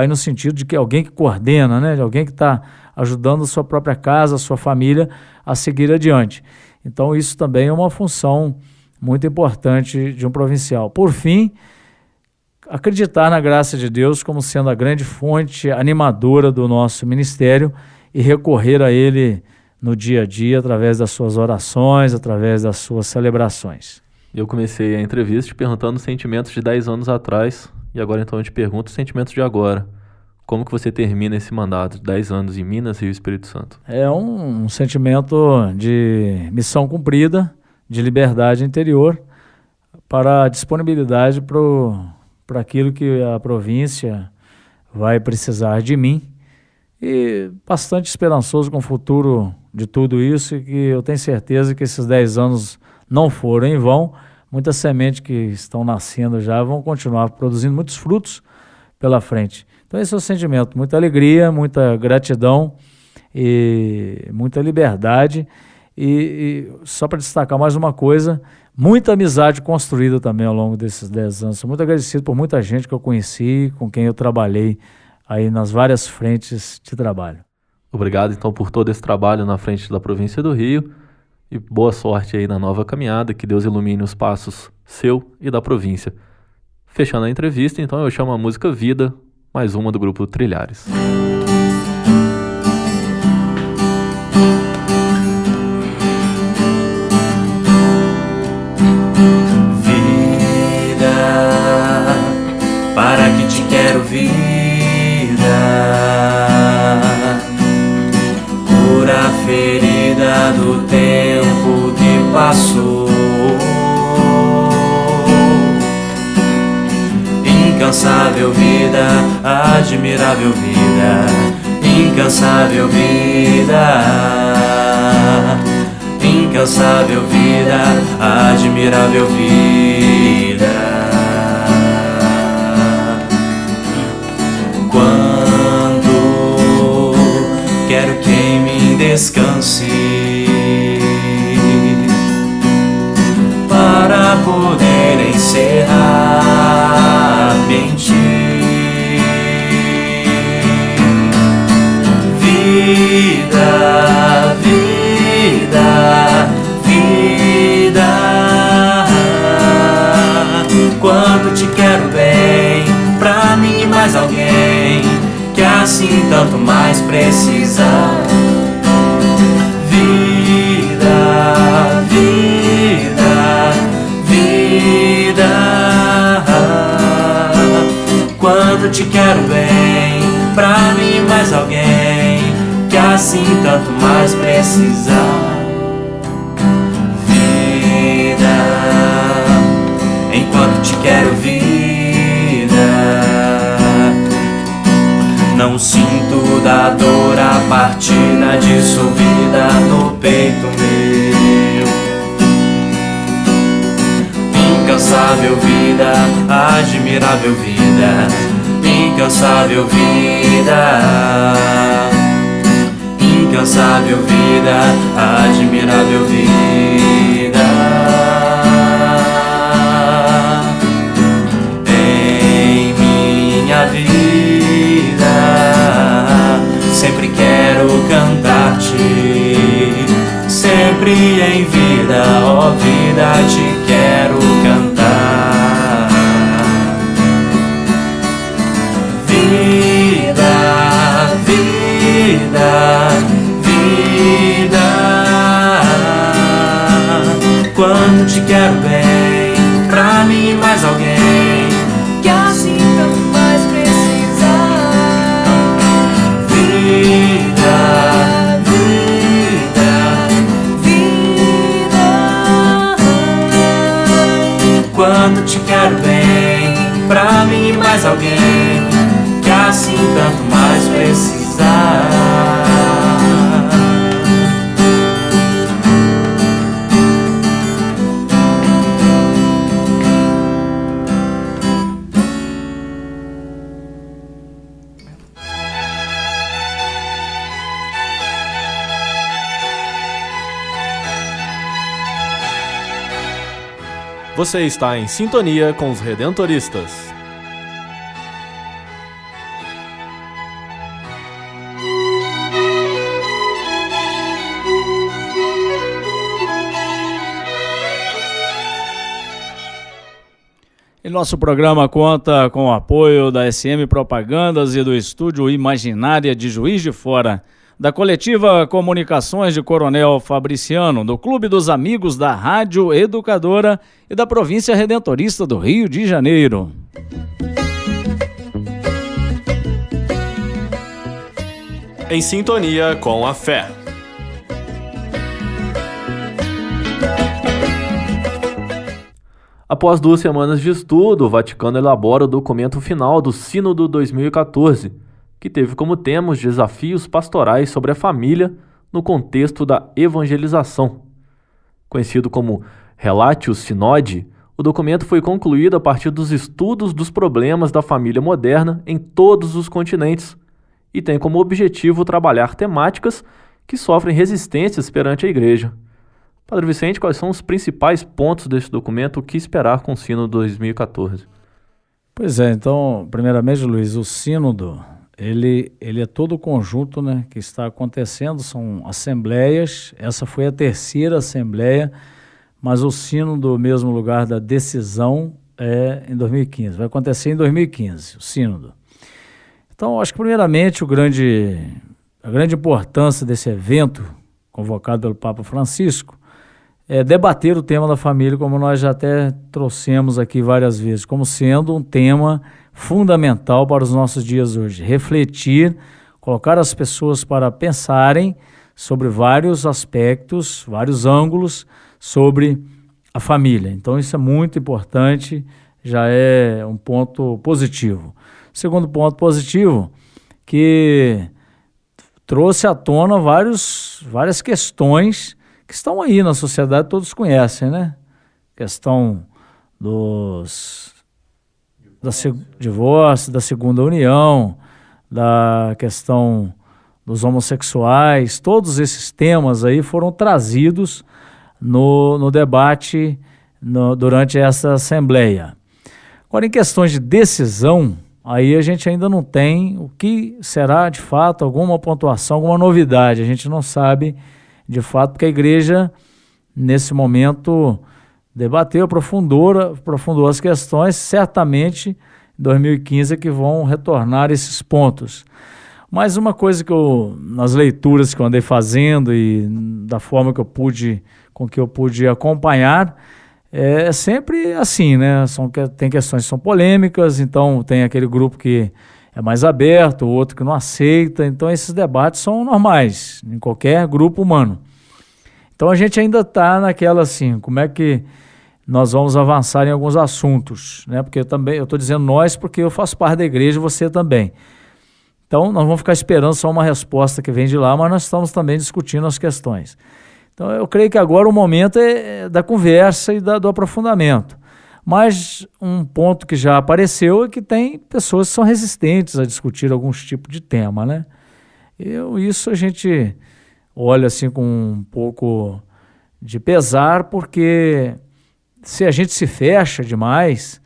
no sentido de que alguém que coordena, né? De alguém que está ajudando a sua própria casa, a sua família a seguir adiante. Então isso também é uma função muito importante de um provincial. Por fim, acreditar na graça de Deus como sendo a grande fonte animadora do nosso ministério e recorrer a Ele no dia a dia através das suas orações, através das suas celebrações. Eu comecei a entrevista te perguntando os sentimentos de 10 anos atrás e agora então eu te pergunto os sentimentos de agora. Como que você termina esse mandato de 10 anos em Minas, Rio e Espírito Santo? É um sentimento de missão cumprida, de liberdade interior, para a disponibilidade para aquilo que a província vai precisar de mim. E bastante esperançoso com o futuro de tudo isso e que eu tenho certeza que esses 10 anos não foram em vão. Muitas sementes que estão nascendo já vão continuar produzindo muitos frutos pela frente. Então esse é o sentimento, muita alegria, muita gratidão e muita liberdade. E só para destacar mais uma coisa, muita amizade construída também ao longo desses 10 anos. Sou muito agradecido por muita gente que eu conheci, com quem eu trabalhei aí nas várias frentes de trabalho. Obrigado então por todo esse trabalho na frente da província do Rio e boa sorte aí na nova caminhada, que Deus ilumine os passos seu e da província. Fechando a entrevista, então eu chamo a música Vida, mais uma do grupo Trilhares. Vida, para que te quero vida, cura a ferida do tempo que passou. Incansável vida, admirável vida, incansável vida, incansável vida, admirável vida. Quando quero que em mim descanse, para poder encerrar-me em ti. Vida, vida, vida, quanto te quero bem, pra mim e mais alguém que assim tanto mais precisa. Vida, vida, vida, quanto te quero bem, pra mim e mais alguém que assim tanto mais precisa. Vida, enquanto te quero vida, não sinto da dor a partida dissolvida no peito meu. Incansável vida, admirável vida, incansável vida, incansável vida, admirável vida. Em minha vida sempre quero cantar-te, sempre em vida, ó vida, te quero cantar. Vida, vida, vida, quanto te quero bem, pra mim e mais alguém que assim tanto mais precisa. quanto te quero bem, pra mim e mais alguém que assim tanto mais precisar. Você está em sintonia com os Redentoristas. E nosso programa conta com o apoio da SM Propagandas e do Estúdio Imaginária de Juiz de Fora, da Coletiva Comunicações de Coronel Fabriciano, do Clube dos Amigos da Rádio Educadora e da Província Redentorista do Rio de Janeiro. Em sintonia com a fé. Após 2 semanas de estudo, o Vaticano elabora o documento final do Sínodo 2014, que teve como tema os desafios pastorais sobre a família no contexto da evangelização. Conhecido como Relatio Synodi, o documento foi concluído a partir dos estudos dos problemas da família moderna em todos os continentes e tem como objetivo trabalhar temáticas que sofrem resistências perante a Igreja. Padre Vicente, quais são os principais pontos desse documento? O que esperar com o Sínodo 2014? Pois é, então, primeiramente, Luiz, o Sínodo, ele é todo o conjunto, né, que está acontecendo, são assembleias, essa foi a 3ª assembleia, mas o Sínodo, mesmo lugar da decisão, é em 2015, vai acontecer em 2015, o Sínodo. Então, acho que primeiramente a grande importância desse evento, convocado pelo Papa Francisco, é debater o tema da família, como nós já até trouxemos aqui várias vezes, como sendo um tema fundamental para os nossos dias hoje. Refletir, colocar as pessoas para pensarem sobre vários aspectos, vários ângulos sobre a família. Então isso é muito importante, já é um ponto positivo. Segundo ponto positivo, que trouxe à tona várias questões que estão aí na sociedade, todos conhecem, né? Questão divórcio, da segunda união, da questão dos homossexuais, todos esses temas aí foram trazidos no debate durante essa assembleia. Agora, em questões de decisão, aí a gente ainda não tem o que será de fato alguma pontuação, alguma novidade, a gente não sabe de fato, porque a igreja nesse momento debateu, aprofundou as questões, certamente em 2015 é que vão retornar esses pontos. Mas uma coisa que nas leituras que eu andei fazendo e da forma com que eu pude acompanhar, é sempre assim, né? Tem questões que são polêmicas, então tem aquele grupo que é mais aberto, o outro que não aceita, então esses debates são normais em qualquer grupo humano. Então a gente ainda está naquela assim, como é que nós vamos avançar em alguns assuntos, né? Porque eu estou dizendo nós porque eu faço parte da igreja e você também. Então nós vamos ficar esperando só uma resposta que vem de lá, mas nós estamos também discutindo as questões. Então eu creio que agora o momento é da conversa e do aprofundamento. Mas um ponto que já apareceu é que tem pessoas que são resistentes a discutir alguns tipos de tema, né? Isso a gente olha assim com um pouco de pesar, porque se a gente se fecha demais,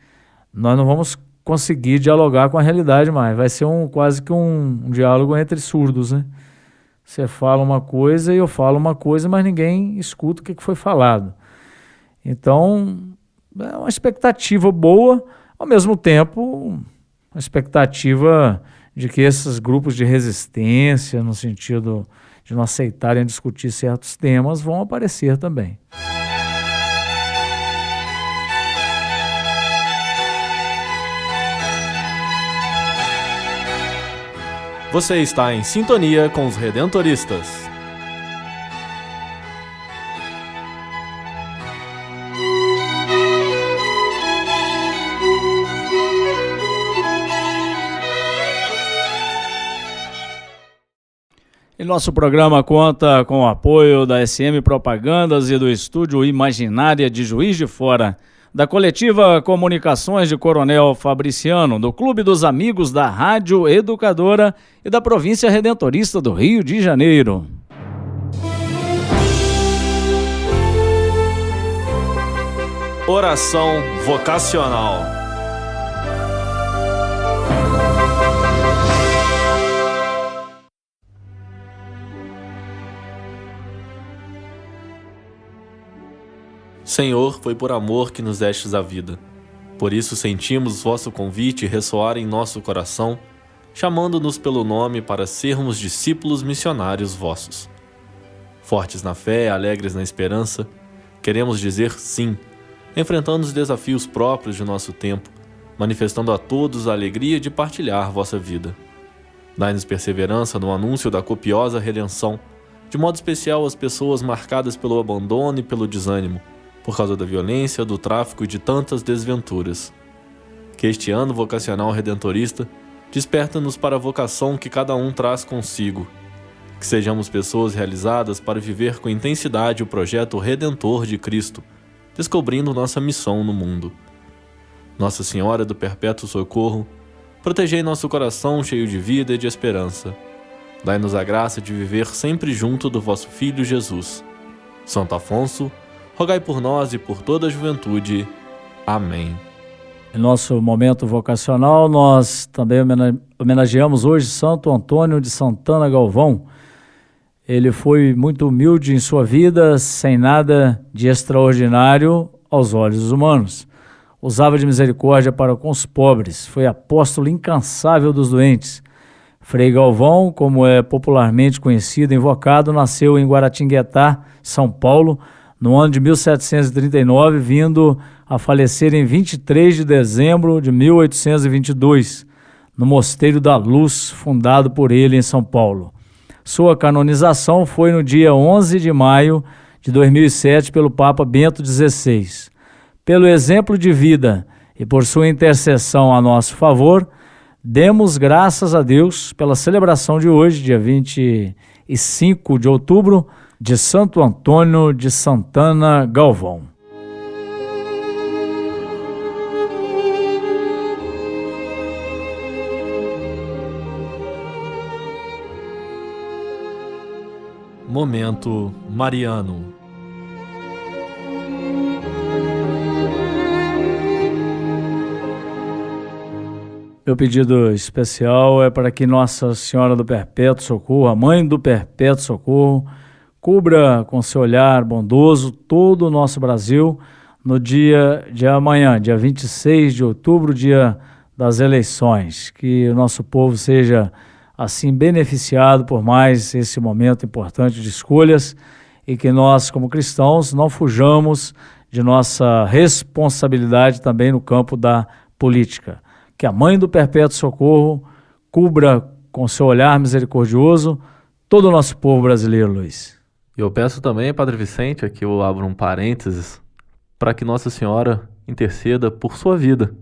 nós não vamos conseguir dialogar com a realidade mais. Vai ser quase que um diálogo entre surdos, né? Você fala uma coisa e eu falo uma coisa, mas ninguém escuta o que foi falado. Então, é uma expectativa boa, ao mesmo tempo, uma expectativa de que esses grupos de resistência, no sentido de não aceitarem discutir certos temas, vão aparecer também. Você está em sintonia com os Redentoristas. Nosso programa conta com o apoio da SM Propagandas e do Estúdio Imaginária de Juiz de Fora, da Coletiva Comunicações de Coronel Fabriciano, do Clube dos Amigos da Rádio Educadora e da Província Redentorista do Rio de Janeiro. Oração vocacional. Senhor, foi por amor que nos destes a vida. Por isso sentimos vosso convite ressoar em nosso coração, chamando-nos pelo nome para sermos discípulos missionários vossos. Fortes na fé, alegres na esperança, queremos dizer sim, enfrentando os desafios próprios de nosso tempo, manifestando a todos a alegria de partilhar vossa vida. Dai-nos perseverança no anúncio da copiosa redenção, de modo especial às pessoas marcadas pelo abandono e pelo desânimo, por causa da violência, do tráfico e de tantas desventuras. Que este ano vocacional redentorista desperta-nos para a vocação que cada um traz consigo. Que sejamos pessoas realizadas para viver com intensidade o projeto redentor de Cristo, descobrindo nossa missão no mundo. Nossa Senhora do Perpétuo Socorro, protegei nosso coração cheio de vida e de esperança. Dai-nos a graça de viver sempre junto do vosso Filho Jesus. Santo Afonso, rogai por nós e por toda a juventude. Amém. Em nosso momento vocacional, nós também homenageamos hoje Santo Antônio de Santana Galvão. Ele foi muito humilde em sua vida, sem nada de extraordinário aos olhos humanos. Usava de misericórdia para com os pobres, foi apóstolo incansável dos doentes. Frei Galvão, como é popularmente conhecido e invocado, nasceu em Guaratinguetá, São Paulo, no ano de 1739, vindo a falecer em 23 de dezembro de 1822, no Mosteiro da Luz, fundado por ele em São Paulo. Sua canonização foi no dia 11 de maio de 2007 pelo Papa Bento XVI. Pelo exemplo de vida e por sua intercessão a nosso favor, demos graças a Deus pela celebração de hoje, dia 25 de outubro, de Santo Antônio de Santana Galvão. Momento mariano. Meu pedido especial é para que Nossa Senhora do Perpétuo Socorro, a Mãe do Perpétuo Socorro, cubra com seu olhar bondoso todo o nosso Brasil no dia de amanhã, dia 26 de outubro, dia das eleições. Que o nosso povo seja assim beneficiado por mais esse momento importante de escolhas e que nós, como cristãos, não fujamos de nossa responsabilidade também no campo da política. Que a Mãe do Perpétuo Socorro cubra com seu olhar misericordioso todo o nosso povo brasileiro, Luiz. Eu peço também, Padre Vicente, aqui eu abro um parênteses, para que Nossa Senhora interceda por sua vida.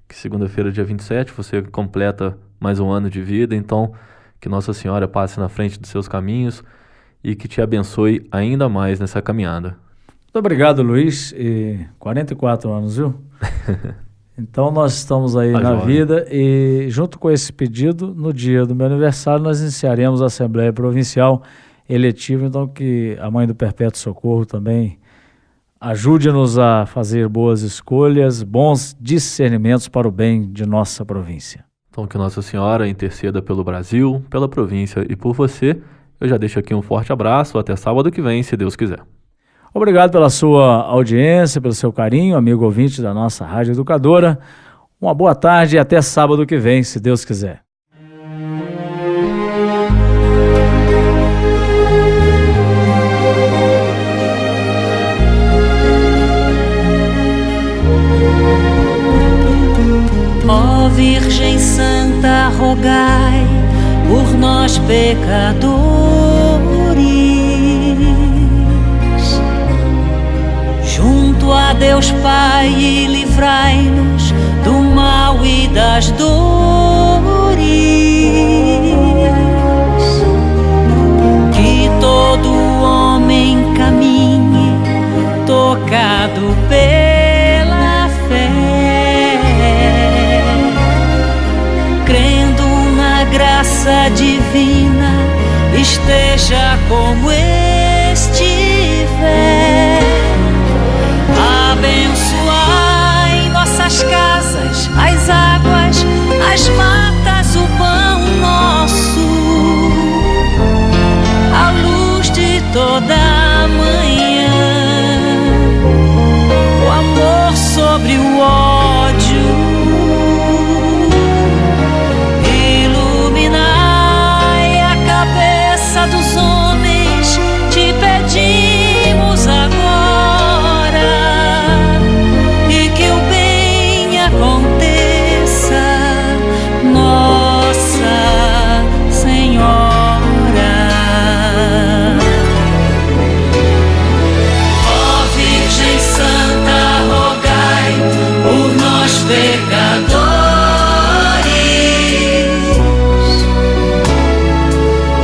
Que segunda-feira, dia 27, você completa mais um ano de vida, então que Nossa Senhora passe na frente dos seus caminhos e que te abençoe ainda mais nessa caminhada. Muito obrigado, Luiz. 44 anos, viu? Então nós estamos aí na vida e junto com esse pedido, no dia do meu aniversário, nós iniciaremos a Assembleia Provincial Eletiva, então que a Mãe do Perpétuo Socorro também ajude-nos a fazer boas escolhas, bons discernimentos para o bem de nossa província. Então que Nossa Senhora interceda pelo Brasil, pela província e por você. Eu já deixo aqui um forte abraço, até sábado que vem, se Deus quiser. Obrigado pela sua audiência, pelo seu carinho, amigo ouvinte da nossa Rádio Educadora. Uma boa tarde e até sábado que vem, se Deus quiser. Ó Virgem Santa, rogai por nós pecadores, junto a Deus Pai, e livrai-nos do mal e das dores. tocado pela fé, crendo na graça divina, esteja como estiver. Abençoai nossas casas, as águas, as matas, o pão nosso, a luz de toda a manhã, o amor sobre o ódio, iluminai a cabeça dos homens, te pedimos agora, e que o bem aconteça, Nossa Senhora. Ó Virgem Santa, rogai por nós pecadores,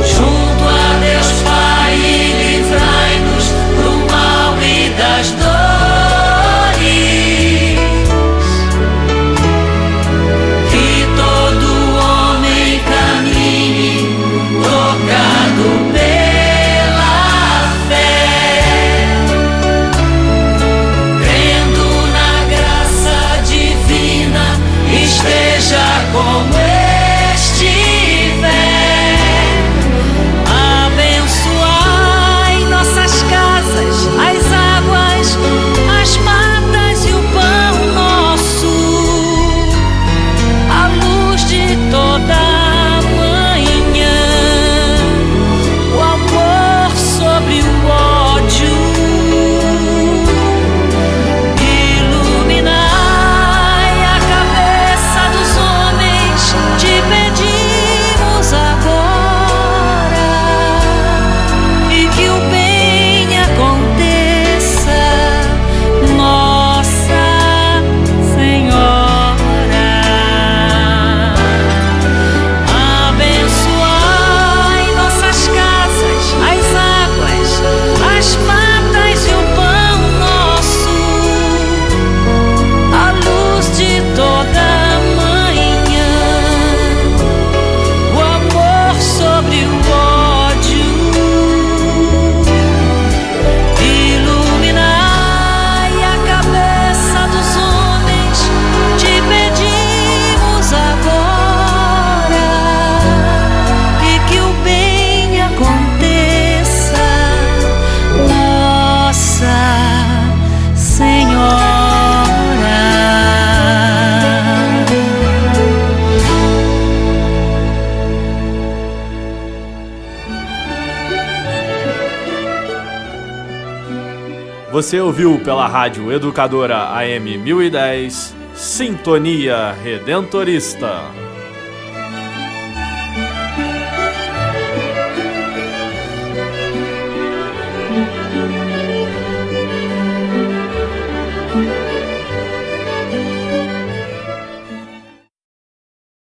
junto a Deus Pai, e livrai-nos do mal e das dores. Que todo homem caminhe tocado pela fé, crendo na graça divina, esteja como estiver. Abençoai nossas casas, as águas, as matas e o pão nosso, a luz de toda a manhã, o amor sobre o ódio, iluminai a cabeça dos homens, te pedimos agora, e que o bem aconteça, Nossa Senhora. Abençoai nossas casas, as águas, as matas e o pão nosso, a luz de toda a manhã, o amor sobre o ódio, iluminai a cabeça dos homens, te pedimos agora, e que o bem aconteça, Nossa Senhora. Você ouviu pela Rádio Educadora AM 1010, Sintonia Redentorista.